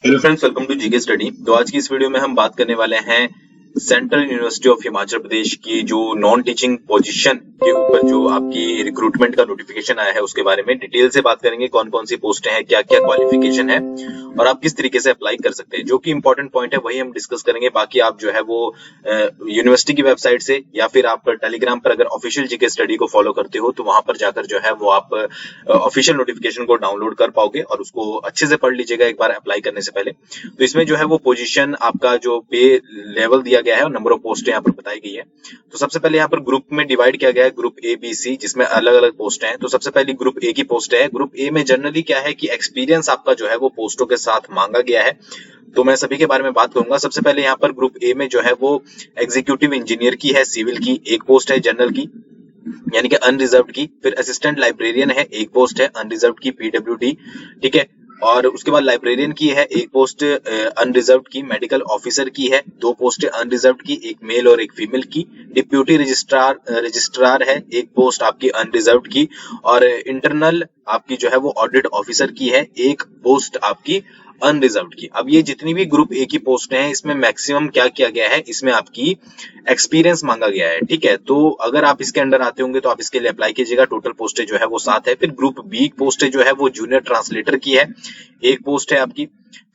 Hello friends, welcome to GK study. तो आज की इस वीडियो में हम बात करने वाले हैं central university of Himachal Pradesh की जो नॉन टीचिंग पोजीशन के ऊपर जो आपकी रिक्रूटमेंट का नोटिफिकेशन आया है उसके बारे में डिटेल से बात करेंगे। कौन कौन सी पोस्टें हैं, क्या क्या क्वालिफिकेशन है और आप किस तरीके से अप्लाई कर सकते हैं। जो कि इंपॉर्टेंट पॉइंट है वही हम डिस्कस करेंगे। बाकी आप जो है वो यूनिवर्सिटी की वेबसाइट से या फिर आप टेलीग्राम पर अगर ऑफिशियल जीके स्टडी को फॉलो करते हो तो वहां पर जाकर जो है वो आप ऑफिशियल नोटिफिकेशन को डाउनलोड कर पाओगे और उसको अच्छे से पढ़ लीजिएगा एक बार अप्लाई करने से पहले। तो इसमें जो है वो पोजीशन, आपका जो पे लेवल दिया गया है और नंबर ऑफ पोस्ट यहाँ पर बताई गई है। तो सबसे पहले यहाँ पर ग्रुप में डिवाइड किया गया है, ग्रुप ए बी सी, जिसमें अलग अलग पोस्ट हैं। तो सबसे पहले ग्रुप ए की पोस्ट है। ग्रुप ए में जनरली क्या है कि एक्सपीरियंस आपका जो है वो पोस्टों के साथ मांगा गया है। तो मैं सभी के बारे में बात करूंगा। सबसे पहले यहाँ पर ग्रुप ए में जो है वो एग्जीक्यूटिव इंजीनियर की है, सिविल की एक पोस्ट है, जनरल की यानी कि अनरिजर्व्ड की। फिर असिस्टेंट लाइब्रेरियन है, एक पोस्ट है अनरिजर्व्ड की, पीडब्ल्यूडी, ठीक है। और उसके बाद लाइब्रेरियन की है एक पोस्ट अनरिजर्व्ड की। मेडिकल ऑफिसर की है दो पोस्ट अनरिजर्व्ड की, एक मेल और एक फीमेल की। डिप्यूटी रजिस्ट्रार है एक पोस्ट आपकी अनरिजर्व्ड की। और इंटरनल आपकी जो है वो ऑडिट ऑफिसर की है एक पोस्ट आपकी अनरिजर्व्ड की। अब ये जितनी भी ग्रुप ए की पोस्ट हैं इसमें मैक्सिमम क्या किया गया है, इसमें आपकी एक्सपीरियंस मांगा गया है, ठीक है। तो अगर आप इसके अंडर आते होंगे तो आप इसके लिए अप्लाई कीजिएगा। टोटल पोस्टें जो है वो 7 है। फिर ग्रुप बी पोस्टें जो है वो जूनियर ट्रांसलेटर की है, एक पोस्ट है आपकी।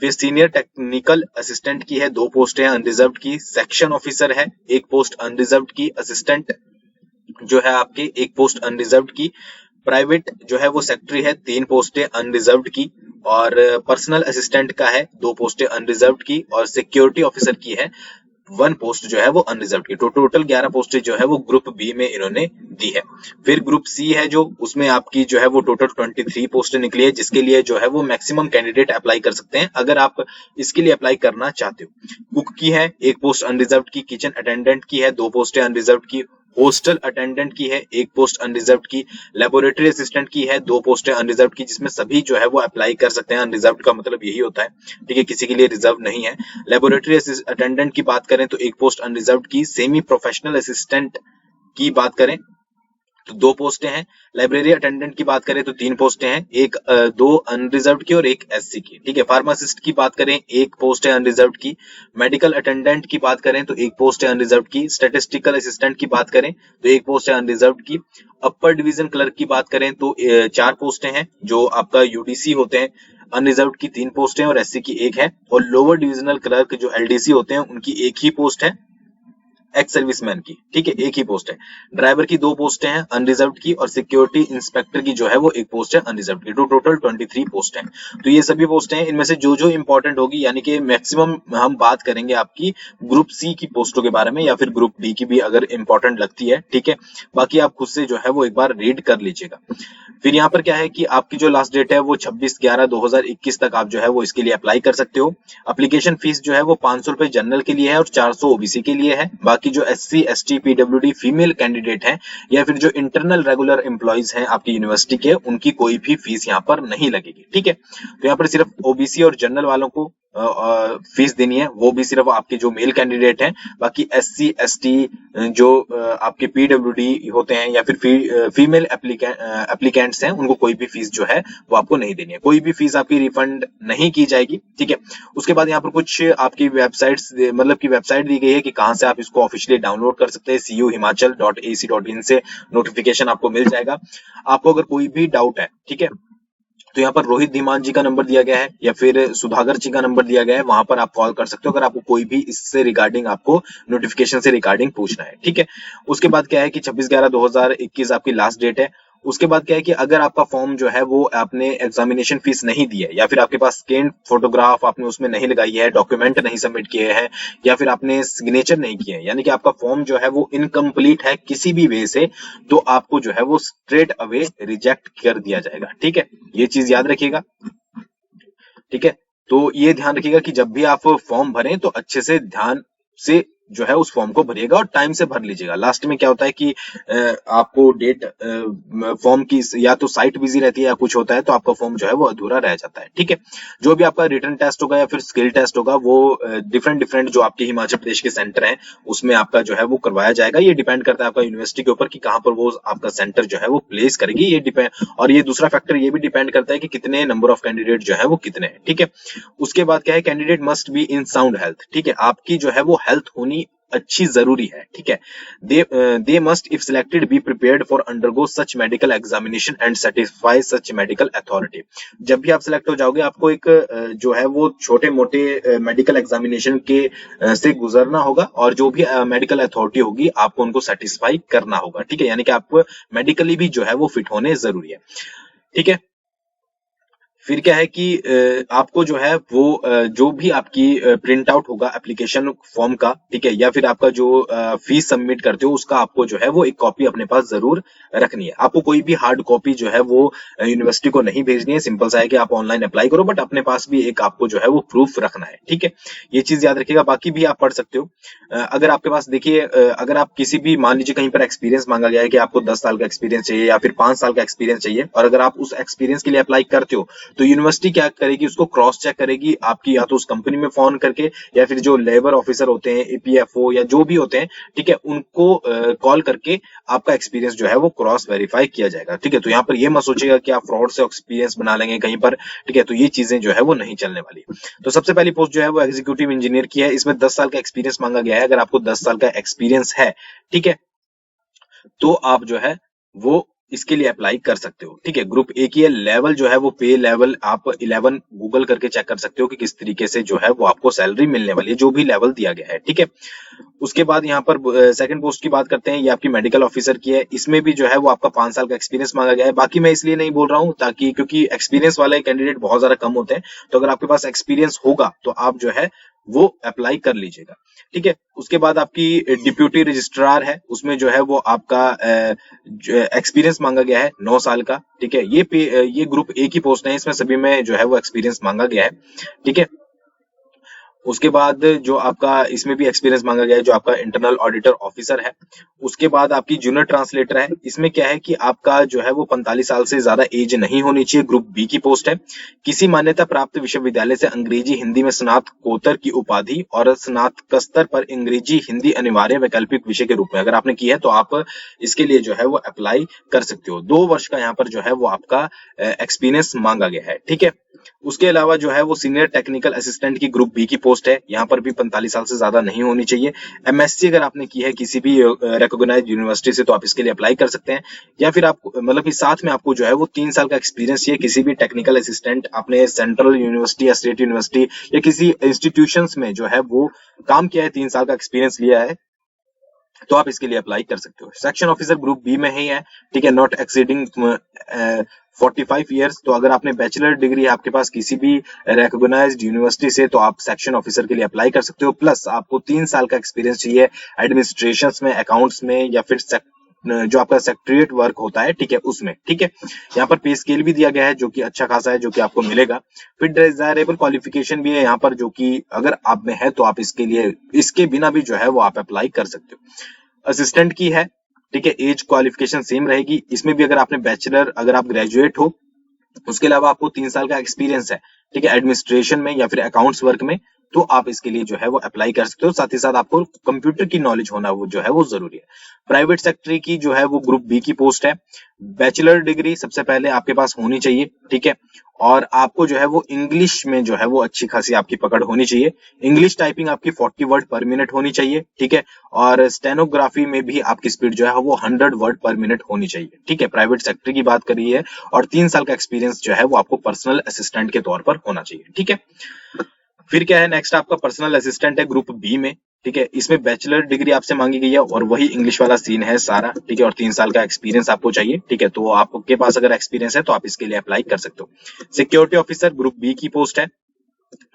फिर सीनियर टेक्निकल असिस्टेंट की है, दो पोस्ट है अनरिजर्व्ड की। सेक्शन ऑफिसर है एक पोस्ट अनरिजर्व्ड की। असिस्टेंट जो है आपके एक पोस्ट अनरिजर्व्ड की। प्राइवेट जो है वो सेक्रेटरी है, 3 पोस्टें अनरिजर्व्ड की। और पर्सनल असिस्टेंट का है 2 पोस्टें अनरिजर्व्ड की। और सिक्योरिटी ऑफिसर की है 1 पोस्ट जो है वो अनरिजर्व्ड की। तो टोटल 11 पोस्टें जो है वो ग्रुप बी में इन्होंने दी है। फिर ग्रुप सी है जो, उसमें आपकी जो है वो टोटल 23 पोस्टें निकली है, जिसके लिए जो है वो मैक्सिमम कैंडिडेट अप्लाई कर सकते हैं अगर आप इसके लिए अप्लाई करना चाहते हो। कुक की है एक पोस्ट अनरिजर्व्ड की। किचन अटेंडेंट की है 2 पोस्टें अनरिजर्व्ड की। हॉस्टल अटेंडेंट की है एक पोस्ट अनरिजर्व्ड की। लेबोरेटरी असिस्टेंट की है 2 पोस्टें अनरिजर्व्ड की, जिसमें सभी जो है वो अप्लाई कर सकते हैं। अनरिजर्व्ड का मतलब यही होता है, ठीक है, किसी के लिए रिजर्व नहीं है। लेबोरेटरी अटेंडेंट की बात करें तो एक पोस्ट अनरिजर्व्ड की। सेमी प्रोफेशनल असिस्टेंट की बात करें तो 2 पोस्टें हैं। लाइब्रेरी अटेंडेंट की बात करें तो 3 पोस्टें हैं, एक 2 अनरिजर्व्ड की और एक एससी की, ठीक है। फार्मासिस्ट की बात करें एक पोस्ट है अनरिजर्व्ड की। मेडिकल अटेंडेंट की बात करें तो एक पोस्ट है अनरिजर्व्ड की। स्टैटिस्टिकल असिस्टेंट की बात करें तो एक पोस्ट है अनरिजर्व्ड की। अपर डिवीजन क्लर्क की बात करें तो 4 पोस्टें हैं जो आपका यूडीसी होते हैं, अनरिजर्व्ड की 3 पोस्टें और एससी की 1 है। और लोअर डिविजनल क्लर्क जो एलडीसी होते हैं उनकी 1 ही पोस्ट है, एक्स सर्विसमैन की, ठीक है, 1 ही पोस्ट है। ड्राइवर की 2 पोस्टें हैं अनरिजर्व्ड की। और सिक्योरिटी इंस्पेक्टर की जो है वो 1 पोस्ट है अनरिजर्व्ड की। तो टोटल 23 पोस्ट हैं। तो ये सभी पोस्टें हैं, इनमें से जो जो इंपॉर्टेंट होगी, यानी कि मैक्सिमम हम बात करेंगे आपकी ग्रुप सी की पोस्टों के बारे में, या फिर ग्रुप डी की भी अगर इंपॉर्टेंट लगती है, ठीक है। बाकी आप खुद से जो है वो एक बार रीड कर लीजिएगा। फिर यहाँ पर क्या है कि आपकी जो लास्ट डेट है वो 26/11/2021 तक आप जो है वो इसके लिए अप्लाई कर सकते हो। एप्लीकेशन फीस जो है वो 500 रुपए जनरल के लिए है और 400 ओबीसी के लिए है। बाकी जो SC ST PWD female candidate हैं या फिर जो इंटरनल रेगुलर एम्प्लॉइज हैं आपकी यूनिवर्सिटी के, उनकी कोई भी फीस यहाँ पर नहीं लगेगी, ठीक है। तो यहाँ पर सिर्फ ओबीसी और जनरल वालों को फीस देनी है, वो भी सिर्फ आपके जो मेल कैंडिडेट हैं। बाकी एससी एसटी जो आपके पीडब्ल्यूडी होते हैं या फिर फीमेल एप्लीकेंट्स हैं, उनको कोई भी फीस जो है वो आपको नहीं देनी है। कोई भी फीस आपकी रिफंड नहीं की जाएगी, ठीक है। उसके बाद यहाँ पर कुछ आपकी वेबसाइट्स, मतलब की वेबसाइट दी गई है कि कहाँ से आप इसको ऑफिशियली डाउनलोड कर सकते हैं। cuhimachal.ac.in से नोटिफिकेशन आपको मिल जाएगा। आपको अगर कोई भी डाउट है, ठीक है, तो यहाँ पर रोहित धीमान जी का नंबर दिया गया है या फिर सुधाकर जी का नंबर दिया गया है, वहां पर आप कॉल कर सकते हो अगर आपको कोई भी इससे रिगार्डिंग, आपको नोटिफिकेशन से रिगार्डिंग पूछना है, ठीक है। उसके बाद क्या है कि 26/11/2021 आपकी लास्ट डेट है। उसके बाद क्या है कि अगर आपका फॉर्म जो है वो आपने एग्जामिनेशन फीस नहीं दी है, या फिर आपके पास स्कैन फोटोग्राफ आपने उसमें नहीं लगाई है, डॉक्यूमेंट नहीं सबमिट किए हैं, या फिर आपने सिग्नेचर नहीं किए हैं, यानी कि आपका फॉर्म जो है वो इनकम्प्लीट है किसी भी वे से, तो आपको जो है वो स्ट्रेट अवे रिजेक्ट कर दिया जाएगा, ठीक है। ये चीज याद रखिएगा, ठीक है। तो ये ध्यान रखिएगा कि जब भी आप फॉर्म भरें तो अच्छे से ध्यान से जो है उस फॉर्म को भरिएगा और टाइम से भर लीजिएगा। लास्ट में क्या होता है कि आपको डेट फॉर्म की या तो साइट बिजी रहती है या कुछ होता है तो आपका फॉर्म जो है वो अधूरा रह जाता है। ठीक है, जो भी आपका रिटन टेस्ट होगा या फिर स्किल टेस्ट होगा वो डिफरेंट जो आपके हिमाचल प्रदेश के सेंटर हैं उसमें आपका जो है वो करवाया जाएगा। ये डिपेंड करता है आपका यूनिवर्सिटी के ऊपर कि कहाँ पर वो आपका सेंटर जो है वो प्लेस करेगी। ये डिपेंड, और ये दूसरा फैक्टर ये भी डिपेंड करता है कि कितने नंबर ऑफ कैंडिडेट जो है वो कितने हैं। ठीक है, उसके बाद क्या है, candidate must be in sound health. ठीक है, आपकी जो है वो हेल्थ होनी अच्छी जरूरी है। ठीक है, they must if selected be prepared for undergo such medical examination and satisfy such medical authority. जब भी आप सिलेक्ट हो जाओगे आपको एक जो है वो छोटे मोटे मेडिकल एग्जामिनेशन के से गुजरना होगा और जो भी मेडिकल अथॉरिटी होगी आपको उनको सेटिस्फाई करना होगा। ठीक है, यानी कि आपको मेडिकली भी जो है वो फिट होने जरूरी है। ठीक है, फिर क्या है कि आपको जो है वो जो भी आपकी प्रिंट आउट होगा एप्लीकेशन फॉर्म का, ठीक है, या फिर आपका जो फीस सबमिट करते हो उसका आपको जो है वो एक कॉपी अपने पास जरूर रखनी है। आपको कोई भी हार्ड कॉपी जो है वो यूनिवर्सिटी को नहीं भेजनी है। सिंपल सा है कि आप ऑनलाइन अप्लाई करो बट अपने पास भी एक आपको जो है वो प्रूफ रखना है। ठीक है, ये चीज याद रखिएगा। बाकी भी आप पढ़ सकते हो। अगर आपके पास देखिए अगर आप किसी भी मान लीजिए कहीं पर एक्सपीरियंस मांगा गया है कि आपको 10 साल का एक्सपीरियंस चाहिए या फिर 5 साल का एक्सपीरियंस चाहिए और अगर आप उस एक्सपीरियंस के लिए अप्लाई करते हो तो यूनिवर्सिटी क्या करेगी, उसको क्रॉस चेक करेगी आपकी या तो उस कंपनी में फोन करके या फिर जो लेबर ऑफिसर होते हैं ईपीएफओ या जो भी होते हैं, ठीक है, उनको कॉल करके आपका एक्सपीरियंस जो है वो क्रॉस वेरीफाई किया जाएगा। ठीक है, तो यहाँ पर ये मत सोचिएगा कि आप फ्रॉड से एक्सपीरियंस बना लेंगे कहीं पर। ठीक है, तो ये चीजें जो है वो नहीं चलने वाली। तो सबसे पहली पोस्ट जो है वो एग्जीक्यूटिव इंजीनियर की है। इसमें 10 साल का एक्सपीरियंस मांगा गया है। अगर आपको 10 साल का एक्सपीरियंस है, ठीक है, तो आप जो है वो इसके लिए अप्लाई कर सकते हो। ठीक है, ग्रुप ए की लेवल जो है वो पे लेवल आप 11 गूगल करके चेक कर सकते हो कि किस तरीके से जो है वो आपको सैलरी मिलने वाली है, जो भी लेवल दिया गया है। ठीक है, उसके बाद यहाँ पर सेकंड पोस्ट की बात करते हैं। ये आपकी मेडिकल ऑफिसर की है। इसमें भी जो है वो आपका 5 साल का एक्सपीरियंस मांगा गया है। बाकी मैं इसलिए नहीं बोल रहा हूँ ताकि क्योंकि एक्सपीरियंस वाले कैंडिडेट बहुत ज्यादा कम होते हैं, तो अगर आपके पास एक्सपीरियंस होगा तो आप जो है वो अप्लाई कर लीजिएगा। ठीक है, उसके बाद आपकी डिप्यूटी रजिस्ट्रार है। उसमें जो है वो आपका एक्सपीरियंस मांगा गया है 9 साल का। ठीक है, ये ग्रुप ए की पोस्ट है। इसमें सभी में जो है वो एक्सपीरियंस मांगा गया है। ठीक है, उसके बाद जो आपका इसमें भी एक्सपीरियंस मांगा गया है जो आपका इंटरनल ऑडिटर ऑफिसर है। उसके बाद आपकी जूनियर ट्रांसलेटर है। इसमें क्या है कि आपका जो है वो 45 साल से ज्यादा एज नहीं होनी चाहिए। ग्रुप बी की पोस्ट है। किसी मान्यता प्राप्त विश्वविद्यालय से अंग्रेजी हिंदी में स्नातकोत्तर की उपाधि और स्नातकस्तर पर अंग्रेजी हिंदी अनिवार्य वैकल्पिक विषय के रूप में अगर आपने की है तो आप इसके लिए जो है वो अप्लाई कर सकते हो। 2 वर्ष का यहाँ पर जो है वो आपका एक्सपीरियंस मांगा गया है। ठीक है, उसके अलावा जो है वो सीनियर टेक्निकल असिस्टेंट की ग्रुप बी की पोस्ट है। यहाँ पर भी 45 साल से ज्यादा नहीं होनी चाहिए। एमएससी अगर आपने की है किसी भी रिकॉग्नाइज्ड यूनिवर्सिटी से तो आप इसके लिए अप्लाई कर सकते हैं। या फिर आप मतलब कि साथ में आपको जो है वो 3 साल का एक्सपीरियंस चाहिए किसी भी टेक्निकल असिस्टेंट आपने सेंट्रल यूनिवर्सिटी या स्टेट यूनिवर्सिटी या किसी इंस्टीट्यूशंस में जो है वो काम किया है, 3 साल का एक्सपीरियंस लिया है, तो आप इसके लिए अप्लाई कर सकते हो। सेक्शन ऑफिसर ग्रुप बी में ही है। ठीक है, नॉट एक्सीडिंग 45 ईयर्स। तो अगर आपने बैचलर डिग्री आपके पास किसी भी रिकॉग्नाइज्ड यूनिवर्सिटी से तो आप सेक्शन ऑफिसर के लिए अप्लाई कर सकते हो। प्लस आपको 3 साल का एक्सपीरियंस चाहिए एडमिनिस्ट्रेशन में, अकाउंट्स में या फिर जो आपका सेक्रेटरिएट वर्क होता है, ठीक है, उसमें। ठीक है, यहाँ पर पे स्केल भी दिया गया है जो कि अच्छा खासा है, जो कि आपको मिलेगा। फिर डिजायरेबल क्वालिफिकेशन भी है यहाँ पर जो कि अगर आप में है तो आप इसके लिए इसके बिना भी जो है वो आप अप्लाई कर सकते हो। असिस्टेंट की है। ठीक है, एज क्वालिफिकेशन सेम रहेगी। इसमें भी अगर आपने बैचलर अगर आप ग्रेजुएट हो उसके अलावा आपको 3 साल का एक्सपीरियंस है, ठीक है, एडमिनिस्ट्रेशन में या फिर अकाउंट्स वर्क में, तो आप इसके लिए जो है वो अप्लाई कर सकते हो। साथ ही साथ आपको कंप्यूटर की नॉलेज होना वो जो है वो जरूरी है। प्राइवेट सेक्टर की जो है वो ग्रुप बी की पोस्ट है। बैचलर डिग्री सबसे पहले आपके पास होनी चाहिए। ठीक है, और आपको जो है वो इंग्लिश में जो है वो अच्छी खासी आपकी पकड़ होनी चाहिए। इंग्लिश टाइपिंग आपकी 40 वर्ड पर मिनट होनी चाहिए। ठीक है, और स्टेनोग्राफी में भी आपकी स्पीड जो है वो 100 वर्ड पर मिनट होनी चाहिए। ठीक है, प्राइवेट सेक्टर की बात करी है और 3 साल का एक्सपीरियंस जो है वो आपको पर्सनल असिस्टेंट के तौर पर होना चाहिए। ठीक है, फिर क्या है, नेक्स्ट आपका पर्सनल असिस्टेंट है ग्रुप बी में। ठीक है, इसमें बैचलर डिग्री आपसे मांगी गई है और वही इंग्लिश वाला सीन है सारा। ठीक है, और 3 साल का एक्सपीरियंस आपको चाहिए। ठीक है, तो आपके पास अगर एक्सपीरियंस है तो आप इसके लिए अप्लाई कर सकते हो। सिक्योरिटी ऑफिसर ग्रुप बी की पोस्ट है।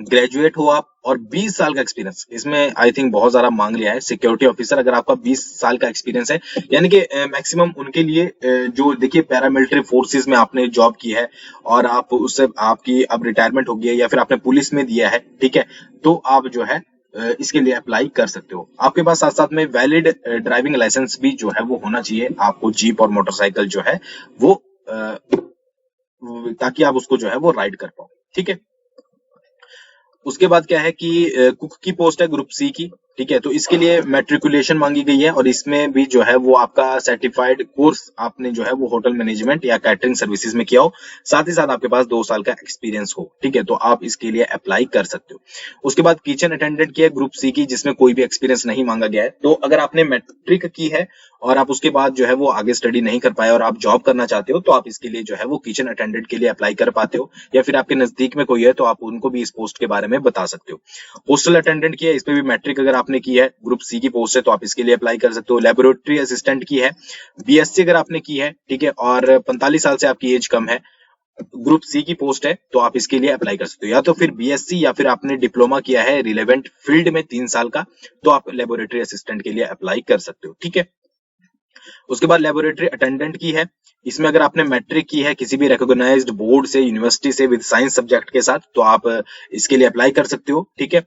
ग्रेजुएट हो आप और 20 साल का एक्सपीरियंस, इसमें आई थिंक बहुत ज्यादा मांग लिया है। सिक्योरिटी ऑफिसर अगर आपका 20 साल का एक्सपीरियंस है, यानी कि मैक्सिमम उनके लिए जो देखिए पैरामिलिट्री फोर्सेस में आपने जॉब की है और आप उससे आपकी अब रिटायरमेंट हो गई है या फिर आपने पुलिस में दिया है, ठीक है, तो आप जो है इसके लिए अप्लाई कर सकते हो। आपके पास साथ साथ में वैलिड ड्राइविंग लाइसेंस भी जो है वो होना चाहिए आपको, जीप और मोटरसाइकिल जो है वो ताकि आप उसको जो है वो राइड कर पाओ। ठीक है, उसके बाद क्या है कि कुक की पोस्ट है ग्रुप सी की। ठीक है, तो इसके लिए मैट्रिकुलेशन मांगी गई है और इसमें भी जो है वो आपका सर्टिफाइड कोर्स आपने जो है वो होटल मैनेजमेंट या कैटरिंग सर्विसेज में किया हो, साथ ही साथ आपके पास 2 साल का एक्सपीरियंस हो। ठीक है, तो आप इसके लिए अप्लाई कर सकते हो। उसके बाद किचन अटेंडेंट की है ग्रुप सी की, जिसमें कोई भी एक्सपीरियंस नहीं मांगा गया है। तो अगर आपने मैट्रिक की है और आप उसके बाद जो है वो आगे स्टडी नहीं कर पाए और आप जॉब करना चाहते हो, तो आप इसके लिए जो है वो किचन अटेंडेंट के लिए अप्लाई कर पाते हो, या फिर आपके नजदीक में कोई है तो आप उनको भी इस पोस्ट के बारे में बता सकते हो। होस्टल अटेंडेंट की है, इस पे भी मैट्रिक अगर आपने की है, ग्रुप सी की पोस्ट है तो आप इसके लिए अप्लाई कर सकते हो। लेबोरेटरी असिस्टेंट की है, बीएससी अगर आपने की है, ठीक है, और 45 साल से आपकी एज कम है, ग्रुप सी की पोस्ट है तो आप इसके लिए अप्लाई कर सकते हो। या तो फिर बीएससी या फिर आपने डिप्लोमा किया है रिलेवेंट फील्ड में 3 साल का, तो आप लेबोरेटरी असिस्टेंट के लिए अप्लाई कर सकते हो। ठीक है, उसके बाद लेबोरेटरी अटेंडेंट की है, इसमें अगर आपने मैट्रिक की है किसी भी रिकॉग्नाइज्ड बोर्ड से, यूनिवर्सिटी से विद साइंस सब्जेक्ट के साथ, तो आप इसके लिए अप्लाई कर सकते हो। ठीक है,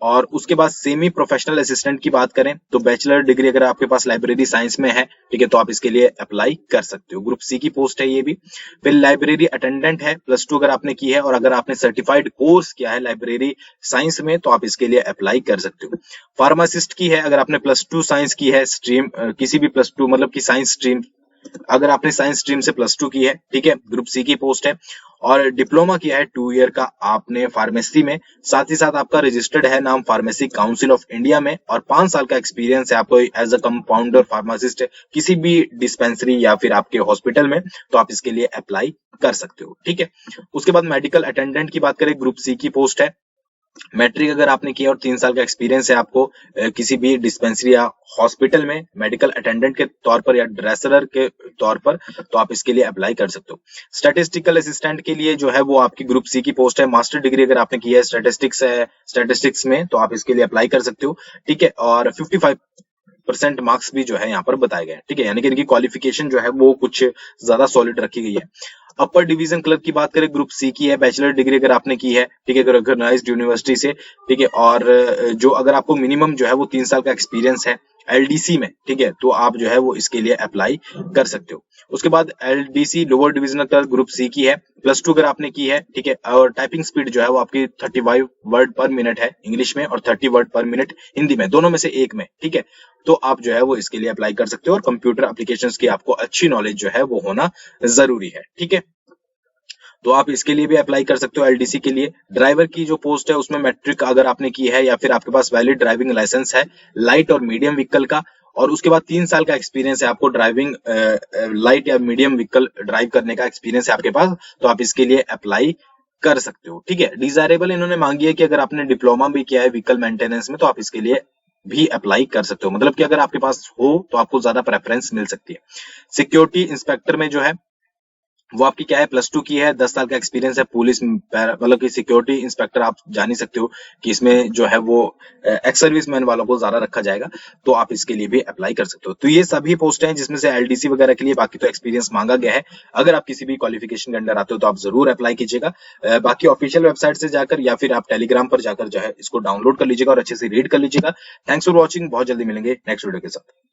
और उसके बाद सेमी प्रोफेशनल असिस्टेंट की बात करें तो बैचलर डिग्री अगर आपके पास लाइब्रेरी साइंस में है, ठीक है, तो आप इसके लिए अप्लाई कर सकते हो। ग्रुप सी की पोस्ट है ये भी। फिर लाइब्रेरी अटेंडेंट है, +2 अगर आपने की है और अगर आपने सर्टिफाइड कोर्स किया है लाइब्रेरी साइंस में, तो आप इसके लिए अप्लाई कर सकते हो। फार्मासिस्ट की है, अगर आपने +2 साइंस की है स्ट्रीम, किसी भी +2 मतलब कि साइंस स्ट्रीम, अगर आपने साइंस स्ट्रीम से +2 की है, ठीक है, ग्रुप सी की पोस्ट है। और डिप्लोमा किया है 2 ईयर का आपने फार्मेसी में, साथ ही साथ आपका रजिस्टर्ड है नाम फार्मेसी काउंसिल ऑफ इंडिया में, और 5 साल का एक्सपीरियंस है आपको एज अ कंपाउंडर फार्मासिस्ट किसी भी डिस्पेंसरी या फिर आपके हॉस्पिटल में, तो आप इसके लिए अप्लाई कर सकते हो। ठीक है, उसके बाद मेडिकल अटेंडेंट की बात करें, ग्रुप सी की पोस्ट है। मैट्रिक अगर आपने किया और 3 साल का एक्सपीरियंस है आपको किसी भी डिस्पेंसरी या हॉस्पिटल में मेडिकल अटेंडेंट के तौर पर या ड्रेसर के तौर पर, तो आप इसके लिए अप्लाई कर सकते हो। स्टैटिस्टिकल असिस्टेंट के लिए जो है वो आपकी ग्रुप सी की पोस्ट है। मास्टर डिग्री अगर आपने की है स्टैटिस्टिक्स में, तो आप इसके लिए अप्लाई कर सकते हो। ठीक है, और 55% मार्क्स भी जो है यहाँ पर बताए गए हैं। ठीक है, यानी कि इनकी क्वालिफिकेशन जो है वो कुछ ज्यादा सॉलिड रखी गई है। अपर डिवीजन क्लर्क की बात करें, ग्रुप सी की है, बैचलर डिग्री अगर आपने की है, ठीक है, रिकॉग्नाइज्ड यूनिवर्सिटी से, ठीक है, और जो अगर आपको मिनिमम जो है वो 3 साल का एक्सपीरियंस है एलडीसी में, ठीक है, तो आप जो है वो इसके लिए अप्लाई कर सकते हो। उसके बाद LDC lower divisional clerk group C की है, +2 अगर आपने की है, ठीक है, और टाइपिंग स्पीड जो है वो आपकी 35 वर्ड पर मिनट है इंग्लिश में और 30 वर्ड पर मिनट हिंदी में, दोनों में से एक में। ठीक है, तो आप जो है वो इसके लिए अप्लाई कर सकते हो, और कंप्यूटर एप्लीकेशंस की आपको अच्छी नॉलेज जो है वो होना जरूरी है। ठीक है, तो आप इसके लिए भी अप्लाई कर सकते हो एलडीसी के लिए। ड्राइवर की जो पोस्ट है उसमें मैट्रिक अगर आपने की है या फिर आपके पास वैलिड ड्राइविंग लाइसेंस है लाइट और मीडियम व्हीकल का, और उसके बाद 3 साल का एक्सपीरियंस है आपको ड्राइविंग लाइट या मीडियम व्हीकल ड्राइव करने का एक्सपीरियंस है आपके पास, तो आप इसके लिए अप्लाई कर सकते हो। ठीक है, डिजायरेबल इन्होंने मांगी है कि अगर आपने डिप्लोमा भी किया है व्हीकल मेंटेनेंस में, तो आप इसके लिए भी अप्लाई कर सकते हो, मतलब कि अगर आपके पास हो तो आपको ज्यादा प्रेफरेंस मिल सकती है। सिक्योरिटी इंस्पेक्टर में जो है वो आपकी क्या है, +2 की है, 10 साल का एक्सपीरियंस है पुलिस मतलब कि सिक्योरिटी इंस्पेक्टर आप जान ही सकते हो कि इसमें जो है वो एक्स सर्विसमैन वालों को ज्यादा रखा जाएगा, तो आप इसके लिए भी अप्लाई कर सकते हो। तो ये सभी पोस्ट हैं जिसमें से एलडीसी वगैरह के लिए बाकी तो एक्सपीरियंस मांगा गया है। अगर आप किसी भी क्वालिफिकेशन के अंडर आते हो तो आप जरूर अप्लाई कीजिएगा। बाकी ऑफिशियल वेबसाइट से जाकर या फिर आप टेलीग्राम पर जाकर जो है इसको डाउनलोड कर लीजिएगा और अच्छे से रीड कर लीजिएगा। थैंक्स फॉर वॉचिंग, बहुत जल्दी मिलेंगे नेक्स्ट वीडियो के साथ।